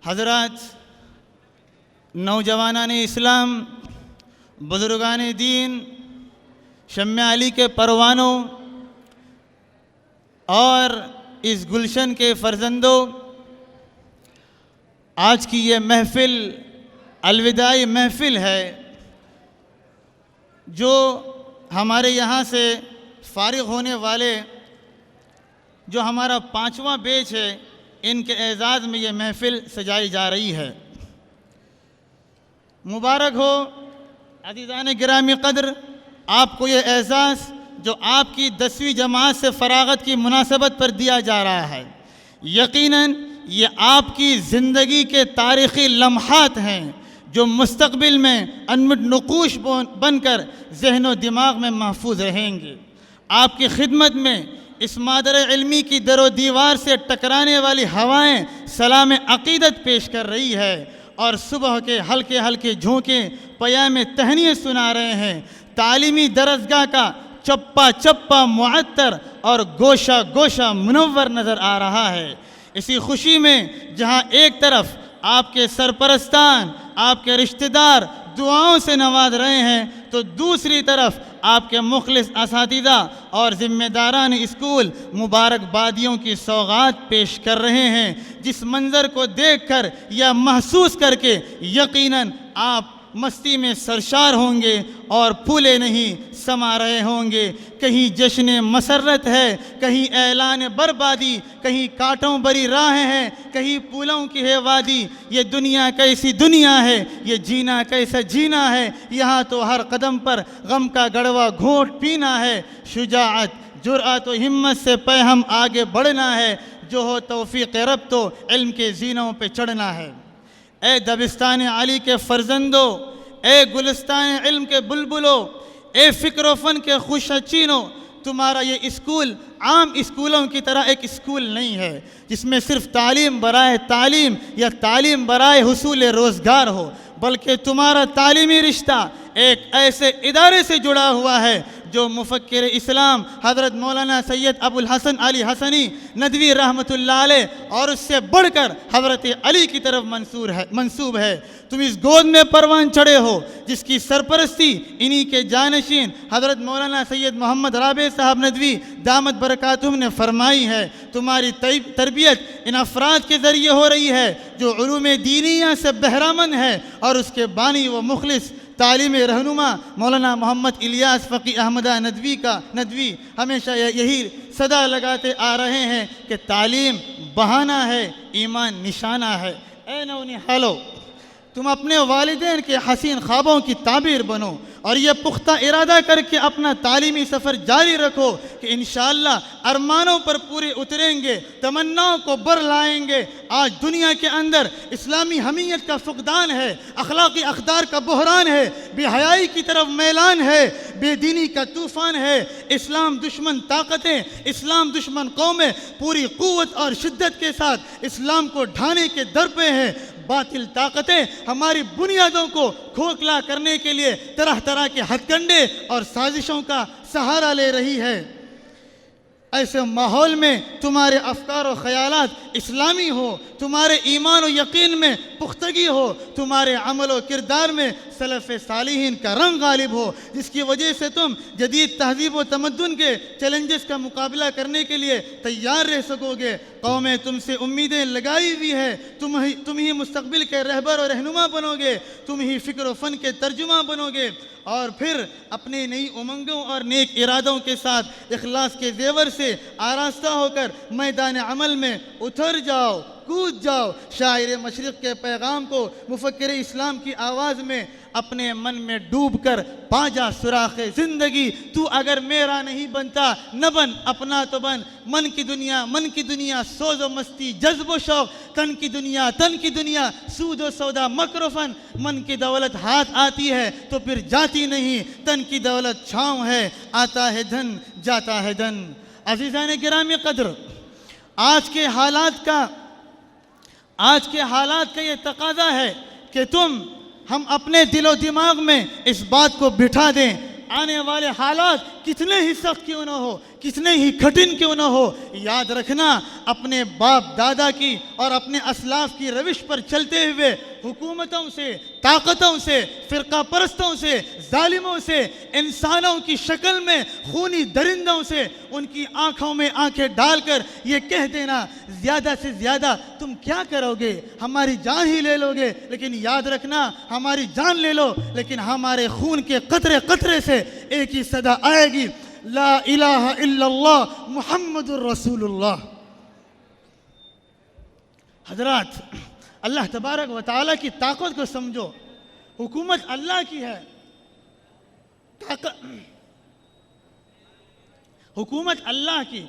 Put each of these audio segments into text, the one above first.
حضرات، نوجوانان اسلام، بزرگان دین، شمع علی کے پروانوں اور اس گلشن کے فرزندوں، آج کی یہ محفل الوداعی محفل ہے جو ہمارے یہاں سے فارغ ہونے والے جو ہمارا 5واں بیچ ہے، ان کے اعزاز میں یہ محفل سجائی جا رہی ہے۔ مبارک ہو عزیزان گرامی قدر آپ کو یہ اعزاز جو آپ کی 10ویں جماعت سے فراغت کی مناسبت پر دیا جا رہا ہے۔ یقیناً یہ آپ کی زندگی کے تاریخی لمحات ہیں جو مستقبل میں انمٹ نقوش بن کر ذہن و دماغ میں محفوظ رہیں گے۔ آپ کی خدمت میں اس مادر علمی کی در و دیوار سے ٹکرانے والی ہوائیں سلام عقیدت پیش کر رہی ہے اور صبح کے ہلکے ہلکے جھونکے پیام تہنیت سنا رہے ہیں۔ تعلیمی درسگاہ کا چپا چپا معطر اور گوشہ گوشہ منور نظر آ رہا ہے۔ اسی خوشی میں جہاں ایک طرف آپ کے سرپرستان، آپ کے رشتہ دار دعاؤں سے نواز رہے ہیں، تو دوسری طرف آپ کے مخلص اساتذہ اور ذمہ داران اسکول مبارکبادیوں کی سوغات پیش کر رہے ہیں، جس منظر کو دیکھ کر یا محسوس کر کے یقیناً آپ مستی میں سرشار ہوں گے اور پھولے نہیں سما رہے ہوں گے۔ کہیں جشن مسرت ہے، کہیں اعلان بربادی، کہیں کانٹوں بری راہیں ہیں، کہیں پھولوں کی ہے وادی۔ یہ دنیا کیسی دنیا ہے، یہ جینا کیسا جینا ہے، یہاں تو ہر قدم پر غم کا گڑوا گھونٹ پینا ہے۔ شجاعت، جرأت و ہمت سے پہ ہم آگے بڑھنا ہے، جو ہو توفیق رب تو علم کے زینوں پہ چڑھنا ہے۔ اے دبستان علی کے فرزندوں، اے گلستان علم کے بلبلوں، اے فکر و فن کے خوش چینوں، تمہارا یہ اسکول عام اسکولوں کی طرح ایک اسکول نہیں ہے جس میں صرف تعلیم برائے تعلیم یا تعلیم برائے حصول روزگار ہو، بلکہ تمہارا تعلیمی رشتہ ایک ایسے ادارے سے جڑا ہوا ہے جو مفکر اسلام حضرت مولانا سید ابو الحسن علی حسنی ندوی رحمۃ اللہ علیہ اور اس سے بڑھ کر حضرت علی کی طرف منسوب ہے۔ تم اس گود میں پروان چڑھے ہو جس کی سرپرستی انہی کے جانشین حضرت مولانا سید محمد رابع صاحب ندوی دامت برکاتہم نے فرمائی ہے۔ تمہاری تربیت ان افراد کے ذریعے ہو رہی ہے جو علوم دینیہ سے بہرامند ہے، اور اس کے بانی و مخلص تعلیم رہنما مولانا محمد الیاس فقی احمدہ ندوی ہمیشہ یہی صدا لگاتے آ رہے ہیں کہ تعلیم بہانہ ہے، ایمان نشانہ ہے۔ اے نونہالو، تم اپنے والدین کے حسین خوابوں کی تعبیر بنو اور یہ پختہ ارادہ کر کے اپنا تعلیمی سفر جاری رکھو کہ انشاءاللہ ارمانوں پر پورے اتریں گے، تمناؤں کو بر لائیں گے۔ آج دنیا کے اندر اسلامی حمیت کا فقدان ہے، اخلاقی اقدار کا بحران ہے، بے حیائی کی طرف میلان ہے، بے دینی کا طوفان ہے۔ اسلام دشمن طاقتیں، اسلام دشمن قومیں پوری قوت اور شدت کے ساتھ اسلام کو ڈھانے کے در پہ ہیں۔ باطل طاقتیں ہماری بنیادوں کو کھوکھلا کرنے کے لیے طرح طرح کے ہتھ کنڈے اور سازشوں کا سہارا لے رہی ہے۔ ایسے ماحول میں تمہارے افکار و خیالات اسلامی ہو، تمہارے ایمان و یقین میں پختگی ہو، تمہارے عمل و کردار میں سلف صالحین کا رنگ غالب ہو، جس کی وجہ سے تم جدید تہذیب و تمدن کے چیلنجز کا مقابلہ کرنے کے لیے تیار رہ سکو گے۔ قومیں تم سے امیدیں لگائی ہوئی ہے، تم ہی مستقبل کے رہبر و رہنما بنو گے، تم ہی فکر و فن کے ترجمہ بنو گے، اور پھر اپنے نئی امنگوں اور نیک ارادوں کے ساتھ اخلاص کے زیور سے آراستہ ہو کر میدان عمل میں اتر جاؤ، کود جاؤ۔ شاعر مشرق کے پیغام کو مفکر اسلام کی آواز میں اپنے من میں ڈوب کر پا جا سراغ زندگی۔ تو اگر میرا نہیں بنتا نہ بن، اپنا تو بن۔ من کی دنیا سوز و مستی جذب و شوق، تن کی دنیا سود و سودا مکر و فن۔ من کی دولت ہاتھ آتی ہے تو پھر جاتی نہیں، تن کی دولت چھاؤں ہے، آتا ہے دھن جاتا ہے دھن۔ عزیزان گرامی قدر، آج کے حالات کا یہ تقاضا ہے کہ ہم اپنے دل و دماغ میں اس بات کو بٹھا دیں، آنے والے حالات کتنے ہی سخت کیوں نہ ہو، کتنے ہی کٹھن کیوں نہ ہو، یاد رکھنا اپنے باپ دادا کی اور اپنے اسلاف کی روش پر چلتے ہوئے حکومتوں سے، طاقتوں سے، فرقہ پرستوں سے، ظالموں سے، انسانوں کی شکل میں خونی درندوں سے ان کی آنکھوں میں آنکھیں ڈال کر یہ کہہ دینا زیادہ سے زیادہ تم کیا کرو گے، ہماری جان ہی لے لو گے، لیکن یاد رکھنا ہماری جان لے لو لیکن ہمارے خون کے قطرے قطرے سے ایک ہی صدا آئے گی، لا الہ الا اللہ محمد الرسول اللہ۔ حضرات، اللہ تبارک و تعالیٰ کی طاقت کو سمجھو، حکومت اللہ کی ہے، حکومت اللہ کی،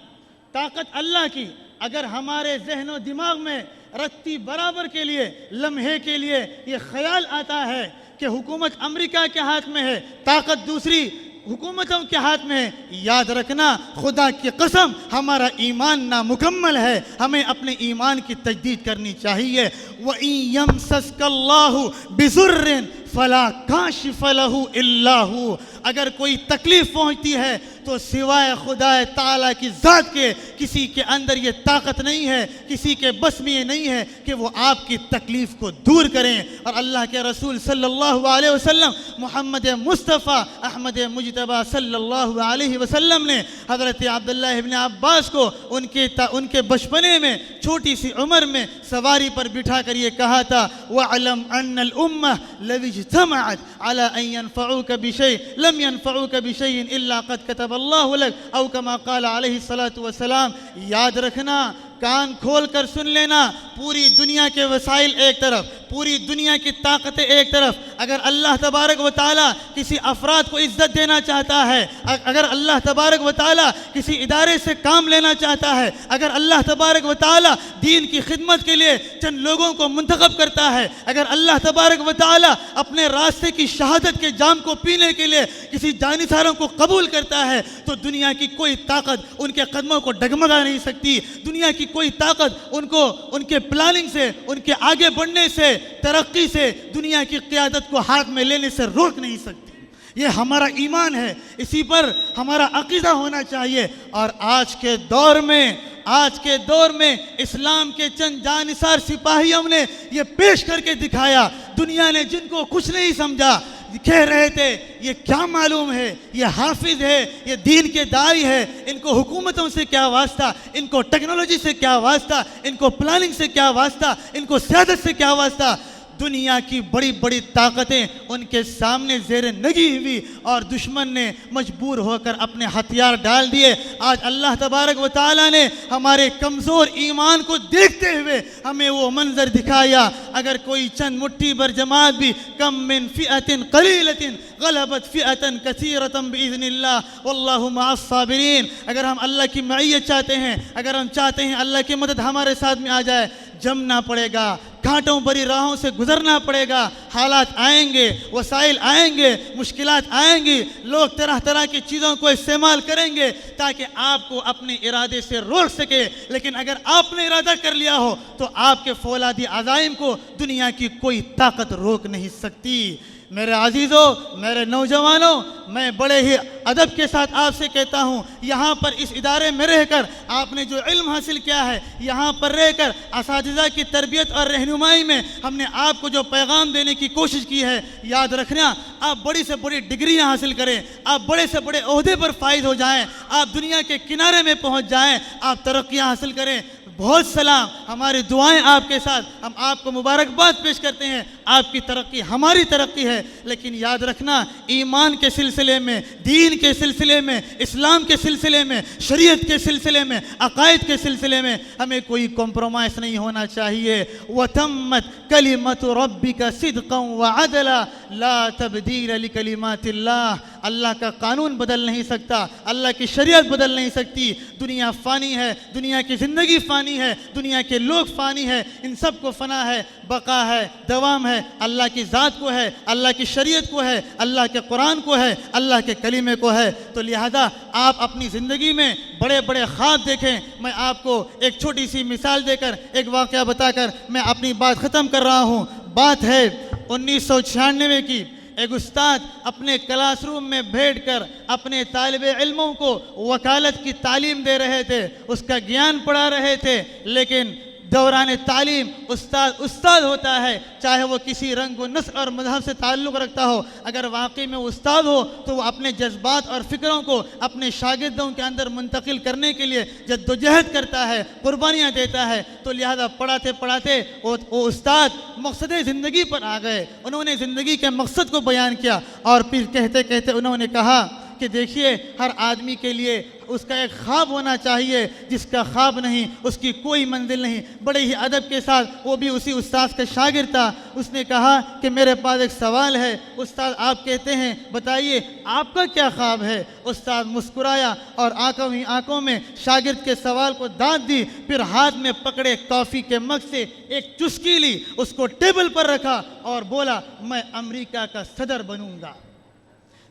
طاقت اللہ کی۔ اگر ہمارے ذہن و دماغ میں رتی برابر کے لیے، لمحے کے لیے یہ خیال آتا ہے کہ حکومت امریکہ کے ہاتھ میں ہے، طاقت دوسری حکومتوں کے ہاتھ میں ہے، یاد رکھنا خدا کی قسم ہمارا ایمان نامکمل ہے، ہمیں اپنے ایمان کی تجدید کرنی چاہیے۔ وَإِن يَمْسَسْكَ اللَّهُ بِضُرٍّ فَلَا كَاشِفَ لَهُ إِلَّا هُوَ، اگر کوئی تکلیف پہنچتی ہے تو سوائے خدا تعالیٰ کی ذات کے کسی کے اندر یہ طاقت نہیں ہے، کسی کے بس میں یہ نہیں ہے کہ وہ آپ کی تکلیف کو دور کریں۔ اور اللہ کے رسول صلی اللہ علیہ وسلم، محمد مصطفیٰ احمد مجتبیٰ صلی اللہ علیہ وسلم نے حضرت عبداللہ ابن عباس کو ان کے بچپنے میں چھوٹی سی عمر میں سواری پر بٹھا کر یہ کہا تھا، وَعْلَمْ أَنَّ الْأُمَّةَ لَوِ اجْتَمَعَتْ عَلَىٰ أَن يَنْفَعُوكَ بِشَيْءٍ لَمْ يَنْفَعُوكَ بِشَيْءٍ إِلَّا قَدْ كَتَبَ اللَّهُ لَكَ أَوْ كَمَا قَالَ عَلَيْهِ الصَّلَاةُ وَالسَّلَامُ۔ یاد رکھنا، کان کھول کر سن لینا، پوری دنیا کے وسائل ایک طرف، پوری دنیا کی طاقتیں ایک طرف، اگر اللہ تبارک و تعالیٰ کسی افراد کو عزت دینا چاہتا ہے، اگر اللہ تبارک و تعالیٰ کسی ادارے سے کام لینا چاہتا ہے، اگر اللہ تبارک و تعالیٰ دین کی خدمت کے لیے چند لوگوں کو منتخب کرتا ہے، اگر اللہ تبارک و تعالیٰ اپنے راستے کی شہادت کے جام کو پینے کے لیے کسی جانثاروں کو قبول کرتا ہے، تو دنیا کی کوئی طاقت ان کے قدموں کو ڈگمگا نہیں سکتی، دنیا کی کوئی طاقت ان کے پلاننگ سے، ان کے آگے بڑھنے سے، ترقی سے، دنیا کی قیادت کو ہاتھ میں لینے سے روک نہیں سکتی۔ یہ ہمارا ایمان ہے، اسی پر ہمارا عقیدہ ہونا چاہیے۔ اور آج کے دور میں اسلام کے چند جانثار سپاہیوں نے یہ پیش کر کے دکھایا، دنیا نے جن کو کچھ نہیں سمجھا، کہہ رہے تھے یہ کیا معلوم ہے، یہ حافظ ہے، یہ دین کے داعی ہے، ان کو حکومتوں سے کیا واسطہ، ان کو ٹیکنالوجی سے کیا واسطہ، ان کو پلاننگ سے کیا واسطہ، ان کو سیاست سے کیا واسطہ۔ دنیا کی بڑی بڑی طاقتیں ان کے سامنے زیر نگی ہوئی اور دشمن نے مجبور ہو کر اپنے ہتھیار ڈال دیے۔ آج اللہ تبارک و تعالیٰ نے ہمارے کمزور ایمان کو دیکھتے ہوئے ہمیں وہ منظر دکھایا، اگر کوئی چند مٹھی بھر جماعت بھی کم من فئۃ قلیلۃ غلبت فئۃ کثیرۃ باذن اللہ واللہ مع الصابرین، اگر ہم اللہ کی معیت چاہتے ہیں، اگر ہم چاہتے ہیں اللہ کی مدد ہمارے ساتھ میں آ جائے، جمنا پڑے گا، کانٹوں بری راہوں سے گزرنا پڑے گا، حالات آئیں گے، وسائل آئیں گے، مشکلات آئیں گی، لوگ طرح طرح کی چیزوں کو استعمال کریں گے تاکہ آپ کو اپنے ارادے سے روک سکے، لیکن اگر آپ نے ارادہ کر لیا ہو تو آپ کے فولادی عزائم کو دنیا کی کوئی طاقت روک نہیں سکتی۔ میرے عزیزوں، میرے نوجوانوں، میں بڑے ہی ادب کے ساتھ آپ سے کہتا ہوں، یہاں پر اس ادارے میں رہ کر آپ نے جو علم حاصل کیا ہے، یہاں پر رہ کر اساتذہ کی تربیت اور رہنمائی میں ہم نے آپ کو جو پیغام دینے کی کوشش کی ہے، یاد رکھنا آپ بڑی سے بڑی ڈگریاں حاصل کریں، آپ بڑے سے بڑے عہدے پر فائز ہو جائیں، آپ دنیا کے کنارے میں پہنچ جائیں، آپ ترقیاں حاصل کریں۔ بہت سلام، ہماری دعائیں آپ کے ساتھ، ہم آپ کو مبارکباد پیش کرتے ہیں، آپ کی ترقی ہماری ترقی ہے، لیکن یاد رکھنا ایمان کے سلسلے میں، دین کے سلسلے میں، اسلام کے سلسلے میں، شریعت کے سلسلے میں، عقائد کے سلسلے میں ہمیں کوئی کمپرومائز نہیں ہونا چاہیے۔ وَتَمَّتْ كَلِمَةُ رَبِّكَ صِدْقًا وَعَدْلًا لَا تَبْدِيلَ لِكَلِمَاتِ اللَّهِ، اللہ کا قانون بدل نہیں سکتا، اللہ کی شریعت بدل نہیں سکتی۔ دنیا فانی ہے، دنیا کی زندگی فانی ہے، دنیا کے لوگ فانی ہے، ان سب کو فنا ہے، بقا ہے، دوام ہے، اللہ کی ذات کو ہے، اللہ کی شریعت کو ہے، اللہ کے قرآن کو ہے، اللہ کے کلمے کو ہے۔ تو لہذا آپ اپنی زندگی میں بڑے بڑے خواب دیکھیں۔ میں آپ کو ایک چھوٹی سی مثال دے کر، ایک واقعہ بتا کر میں اپنی بات ختم کر رہا ہوں۔ بات ہے 1996 کی، ایک استاد اپنے کلاس روم میں بیٹھ کر اپنے طالب علموں کو وکالت کی تعلیم دے رہے تھے، اس کا گیان پڑھا رہے تھے، لیکن دوران تعلیم استاد ہوتا ہے، چاہے وہ کسی رنگ و نسل اور مذہب سے تعلق رکھتا ہو، اگر واقعی میں استاد ہو تو وہ اپنے جذبات اور فکروں کو اپنے شاگردوں کے اندر منتقل کرنے کے لیے جدوجہد کرتا ہے، قربانیاں دیتا ہے۔ تو لہذا پڑھاتے پڑھاتے وہ استاد مقصد زندگی پر آ گئے، انہوں نے زندگی کے مقصد کو بیان کیا، اور پھر کہتے کہتے انہوں نے کہا کہ دیکھیے، ہر آدمی کے لیے اس کا ایک خواب ہونا چاہیے، جس کا خواب نہیں اس کی کوئی منزل نہیں۔ بڑے ہی ادب کے ساتھ، وہ بھی اسی استاد کا شاگرد تھا، اس نے کہا کہ میرے پاس ایک سوال ہے استاد، آپ کہتے ہیں، بتائیے آپ کا کیا خواب ہے؟ استاد مسکرایا اور آنکھوں میں شاگرد کے سوال کو داد دی، پھر ہاتھ میں پکڑے کافی کے مگ سے ایک چسکی لی، اس کو ٹیبل پر رکھا اور بولا، میں امریکہ کا صدر بنوں گا۔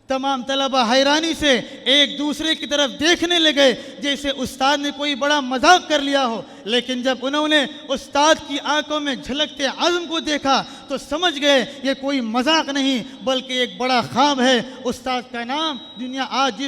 تمام طلبہ حیرانی سے ایک دوسرے کی طرف دیکھنے لگے جیسے استاد نے کوئی بڑا مذاق کر لیا ہو، لیکن جب انہوں نے استاد کی آنکھوں میں جھلکتے عزم کو دیکھا تو سمجھ گئے یہ کوئی مذاق نہیں بلکہ ایک بڑا خواب ہے۔ استاد کا نام دنیا آج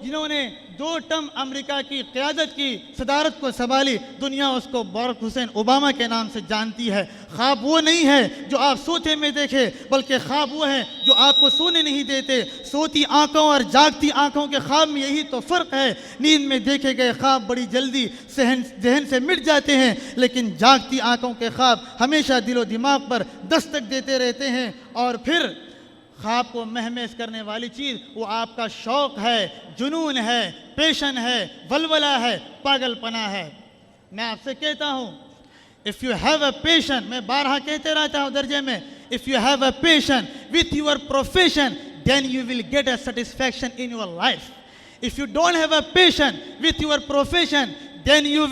جنہوں نے 2 ٹرم امریکہ کی قیادت کی، صدارت کو سنبھالی، دنیا اس کو باراک حسین اوباما کے نام سے جانتی ہے۔ خواب وہ نہیں ہے جو آپ سوتے میں دیکھے، بلکہ خواب وہ ہے جو آپ کو سونے نہیں دیتے۔ سوتی آنکھوں اور جاگتی آنکھوں کے خواب میں یہی تو فرق ہے۔ نیند میں دیکھے گئے خواب بڑی جلدی ذہن سے مٹ جاتے ہیں، لیکن جاگتی آنکھوں کے خواب ہمیشہ دل و دماغ پر دستک دیتے رہتے ہیں، اور پھر خواب کو مہمیز کرنے والی چیز وہ آپ کا شوق ہے، جنون ہے، پیشن ہے، ولولہ ہے، پاگل پنا ہے۔ میں آپ سے کہتا ہوں، if you have a passion، میں بارہا کہتے رہتا ہوں درجے میں، if you have a passion with your profession then you will get a satisfaction in your life. If you don't have a passion with your profession then you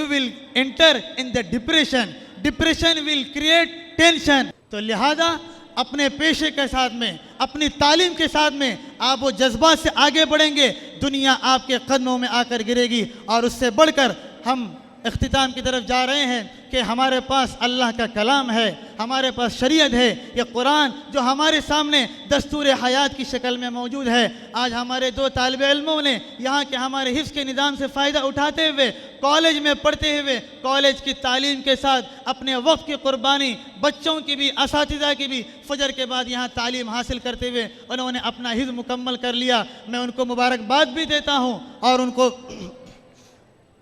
will enter in the depression will create tension۔ تو لہذا اپنے پیشے کے ساتھ میں، اپنی تعلیم کے ساتھ میں آپ وہ جذبات سے آگے بڑھیں گے، دنیا آپ کے قدموں میں آ کر گرے گی۔ اور اس سے بڑھ کر ہم اختتام کی طرف جا رہے ہیں کہ ہمارے پاس اللہ کا کلام ہے، ہمارے پاس شریعت ہے، یہ قرآن جو ہمارے سامنے دستور حیات کی شکل میں موجود ہے۔ آج ہمارے 2 طالب علموں نے یہاں کے ہمارے حفظ کے نظام سے فائدہ اٹھاتے ہوئے، کالج میں پڑھتے ہوئے، کالج کی تعلیم کے ساتھ اپنے وقت کی قربانی، بچوں کی بھی، اساتذہ کی بھی، فجر کے بعد یہاں تعلیم حاصل کرتے ہوئے انہوں نے اپنا حفظ مکمل کر لیا۔ میں ان کو مبارکباد بھی دیتا ہوں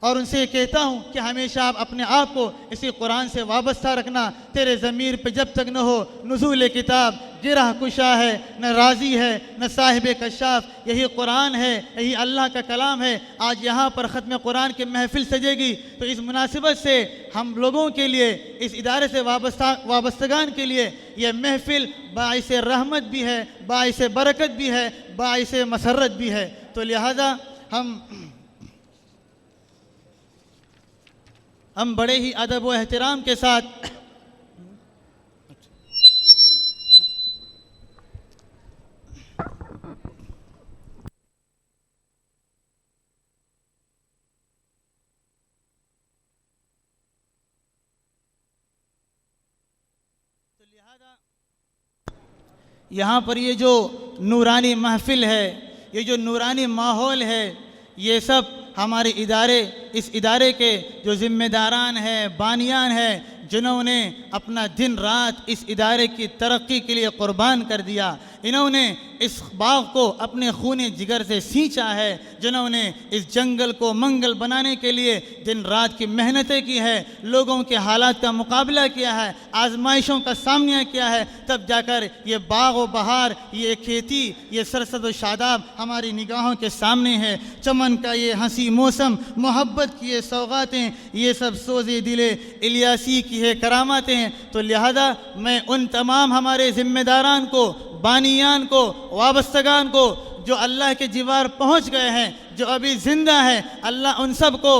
اور ان سے یہ کہتا ہوں کہ ہمیشہ آپ اپنے آپ کو اسی قرآن سے وابستہ رکھنا۔ تیرے ضمیر پہ جب تک نہ ہو نزول کتاب، گرہ کشا ہے، نہ راضی ہے، نہ صاحب کشاف، یہی قرآن ہے، یہی اللہ کا کلام ہے۔ آج یہاں پر ختم قرآن کی محفل سجے گی، تو اس مناسبت سے ہم لوگوں کے لیے، اس ادارے سے وابستگان کے لیے یہ محفل باعث رحمت بھی ہے، باعث برکت بھی ہے، باعث مسرت بھی ہے۔ تو لہذا ہم بڑے ہی ادب و احترام کے ساتھ یہاں پر یہ جو نورانی محفل ہے، یہ جو نورانی ماحول ہے، یہ سب ہمارے اس ادارے کے جو ذمہ داران ہیں، بانیان ہیں، جنہوں نے اپنا دن رات اس ادارے کی ترقی کے لیے قربان کر دیا۔ انہوں نے اس باغ کو اپنے خون جگر سے سینچا ہے، جنہوں نے اس جنگل کو منگل بنانے کے لیے دن رات کی محنتیں کی ہے، لوگوں کے حالات کا مقابلہ کیا ہے، آزمائشوں کا سامنا کیا ہے، تب جا کر یہ باغ و بہار، یہ کھیتی، یہ سرسبز و شاداب ہماری نگاہوں کے سامنے ہے۔ چمن کا یہ ہنسی موسم، محبت کی یہ سوغاتیں، یہ سب سوز دل الیاسی کی ہے کراماتیں ہیں۔ تو لہذا میں ان تمام ہمارے ذمہ داران کو، بانیان کو، وابستگان کو جو اللہ کے جوار پہنچ گئے ہیں، جو ابھی زندہ ہیں، اللہ ان سب کو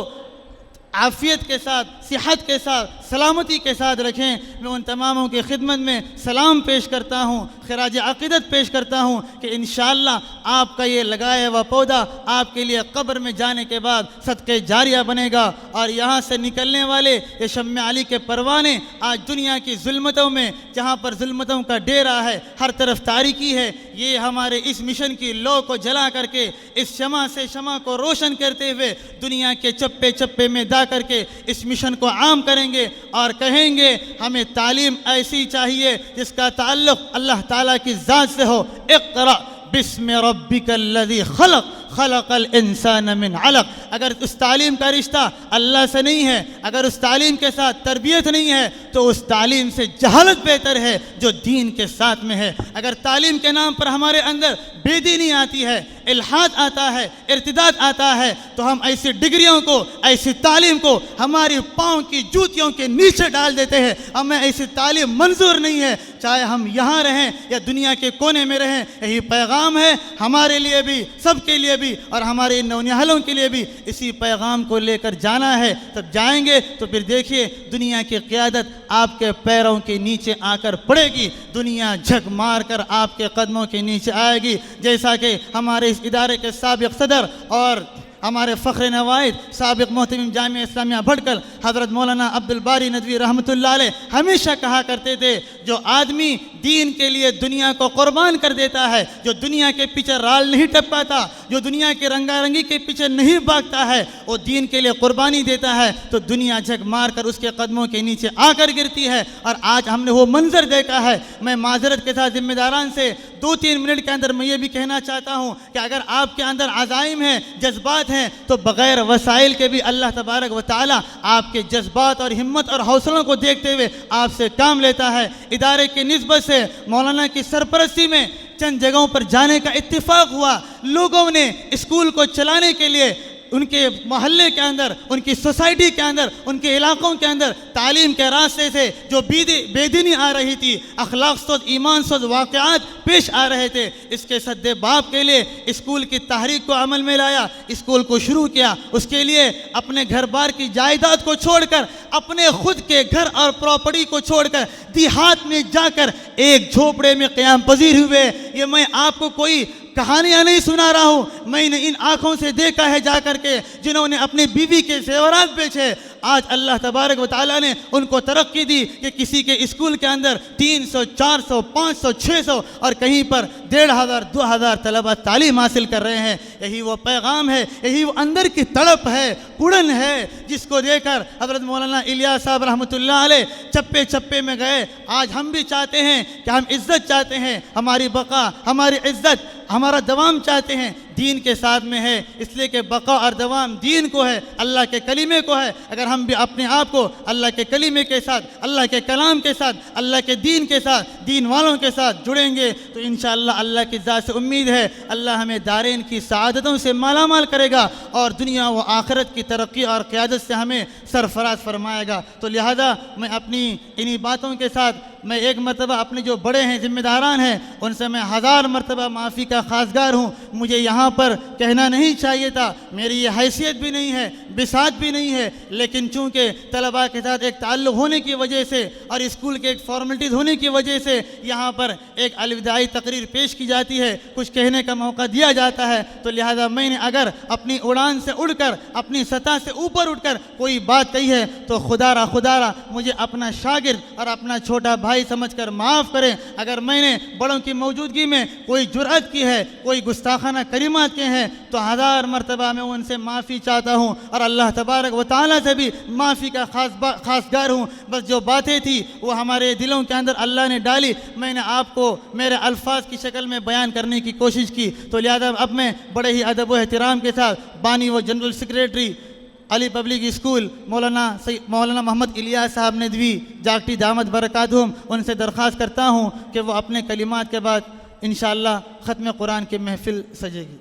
عافیت کے ساتھ، صحت کے ساتھ، سلامتی کے ساتھ رکھیں۔ میں ان تماموں کی خدمت میں سلام پیش کرتا ہوں، خراج عقیدت پیش کرتا ہوں کہ انشاءاللہ آپ کا یہ لگایا ہوا پودا آپ کے لیے قبر میں جانے کے بعد صدقہ جاریہ بنے گا، اور یہاں سے نکلنے والے یہ شمع علی کے پروانے آج دنیا کی ظلمتوں میں، جہاں پر ظلمتوں کا ڈیرا ہے، ہر طرف تاریکی ہے، یہ ہمارے اس مشن کی لو کو جلا کر کے، اس شمع سے شمع کو روشن کرتے ہوئے دنیا کے چپے چپے میں دا کر کے اس مشن کو عام کریں گے اور کہیں گے ہمیں تعلیم ایسی چاہیے جس کا تعلق اللہ تعالیٰ کی ذات سے ہو۔ اقرأ بسم ربک الذی خلق خلق الانسان من علق۔ اگر اس تعلیم کا رشتہ اللہ سے نہیں ہے، اگر اس تعلیم کے ساتھ تربیت نہیں ہے، تو اس تعلیم سے جہالت بہتر ہے جو دین کے ساتھ میں ہے۔ اگر تعلیم کے نام پر ہمارے اندر بے دینی آتی ہے، الحاد آتا ہے، ارتداد آتا ہے، تو ہم ایسی ڈگریوں کو، ایسی تعلیم کو ہماری پاؤں کی جوتیوں کے نیچے ڈال دیتے ہیں۔ ہمیں ایسی تعلیم منظور نہیں ہے، چاہے ہم یہاں رہیں یا دنیا کے کونے میں رہیں۔ یہی پیغام ہے ہمارے لیے بھی، سب کے لیے بھی، اور ہمارے نونہالوں کے لیے بھی اسی پیغام کو لے کر جانا ہے۔ تب جائیں گے تو پھر دیکھیے دنیا کی قیادت آپ کے پیروں کے نیچے آ کر پڑے گی، دنیا جھک مار کر آپ کے قدموں کے نیچے آئے گی۔ جیسا کہ ہمارے اس ادارے کے سابق صدر اور ہمارے فخر نوائد سابق محتمم جامعہ اسلامیہ بھٹکل حضرت مولانا عبدالباری ندوی رحمۃ اللہ علیہ ہمیشہ کہا کرتے تھے، جو آدمی دین کے لیے دنیا کو قربان کر دیتا ہے، جو دنیا کے پیچھے رال نہیں ٹپکاتا، جو دنیا کے رنگا رنگی کے پیچھے نہیں بھاگتا ہے، وہ دین کے لیے قربانی دیتا ہے تو دنیا جھک مار کر اس کے قدموں کے نیچے آ کر گرتی ہے۔ اور آج ہم نے وہ منظر دیکھا ہے۔ میں معذرت کے ساتھ ذمہ داران سے 2-3 منٹ کے اندر میں یہ بھی کہنا چاہتا ہوں کہ اگر آپ کے اندر عزائم ہیں، جذبات ہیں، تو بغیر وسائل کے بھی اللہ تبارک و تعالی آپ کے جذبات اور ہمت اور حوصلوں کو دیکھتے ہوئے آپ سے کام لیتا ہے۔ ادارے کی نسبت سے مولانا کی سرپرستی میں چند جگہوں پر جانے کا اتفاق ہوا، لوگوں نے اسکول کو چلانے کے لیے ان کے محلے کے اندر، ان کی سوسائٹی کے اندر، ان کے علاقوں کے اندر تعلیم کے راستے سے جو بے دینی آ رہی تھی، اخلاق سوز، ایمان سوز واقعات پیش آ رہے تھے، اس کے سد باب کے لیے اسکول کی تحریک کو عمل میں لایا، اسکول کو شروع کیا۔ اس کے لیے اپنے گھر بار کی جائیداد کو چھوڑ کر، اپنے خود کے گھر اور پراپرٹی کو چھوڑ کر دیہات میں جا کر ایک جھوپڑے میں قیام پذیر ہوئے۔ یہ میں آپ کو کوئی کہانیاں نہیں سنا رہا ہوں، میں نے ان آنکھوں سے دیکھا ہے جا کر کے، جنہوں نے اپنی بیوی کے زیورات بیچے۔ آج اللہ تبارک و تعالیٰ نے ان کو ترقی دی کہ کسی کے اسکول کے اندر 300، 400، 500، 600 اور کہیں پر 1500، 2000 طلبہ تعلیم حاصل کر رہے ہیں۔ یہی وہ پیغام ہے، یہی وہ اندر کی تڑپ ہے، کڑن ہے، جس کو دے کر حضرت مولانا الیاس صاحب رحمۃ اللہ علیہ چپے چپے میں گئے۔ آج ہم بھی چاہتے ہیں کہ ہم عزت چاہتے ہیں، ہماری بقا، ہماری عزت، ہمارا دوام چاہتے ہیں، دین کے ساتھ میں ہے، اس لیے کہ بقا اور دوام دین کو ہے، اللہ کے کلمے کو ہے۔ اگر ہم بھی اپنے آپ کو اللہ کے کلمے کے ساتھ، اللہ کے کلام کے ساتھ، اللہ کے دین کے ساتھ، دین والوں کے ساتھ جڑیں گے تو انشاءاللہ اللہ کی ذات سے امید ہے اللہ ہمیں دارین کی سعادتوں سے مالا مال کرے گا اور دنیا و آخرت کی ترقی اور قیادت سے ہمیں سرفراز فرمائے گا۔ تو لہذا میں اپنی انہی باتوں کے ساتھ میں ایک مرتبہ اپنے جو بڑے ہیں، ذمہ داران ہیں، ان سے میں 1000 مرتبہ معافی کا خواستگار ہوں۔ مجھے یہاں پر کہنا نہیں چاہیے تھا، میری یہ حیثیت بھی نہیں ہے، بساط بھی نہیں ہے، لیکن چونکہ طلباء کے ساتھ ایک تعلق ہونے کی وجہ سے اور اسکول کے ایک فارمیلٹیز ہونے کی وجہ سے یہاں پر ایک الوداعی تقریر پیش کی جاتی ہے، کچھ کہنے کا موقع دیا جاتا ہے، تو لہذا میں نے اگر اپنی اڑان سے اڑ کر، اپنی سطح سے اوپر اٹھ کر کوئی بات کہی ہے تو خدا را مجھے اپنا شاگرد اور اپنا چھوٹا بھائی سمجھ کر معاف کریں۔ اگر میں نے بڑوں کی موجودگی میں کوئی جرأت کی ہے، کوئی گستاخانہ کلمات کے ہیں تو 1000 مرتبہ میں ان سے معافی چاہتا ہوں اور اللہ تبارک و تعالیٰ سے بھی معافی کا خواستگار ہوں۔ بس جو باتیں تھی وہ ہمارے دلوں کے اندر اللہ نے ڈالی، میں نے آپ کو میرے الفاظ کی شکل میں بیان کرنے کی کوشش کی، تو لہذا اب میں بڑے ہی ادب و احترام کے ساتھ بانی و جنرل سیکریٹری علی پبلک اسکول مولانا محمد الیاس صاحب ندوی جاگٹی دامت برکاتہم، ان سے درخواست کرتا ہوں کہ وہ اپنے کلمات کے بعد انشاءاللہ ختم قرآن کی محفل سجے گی۔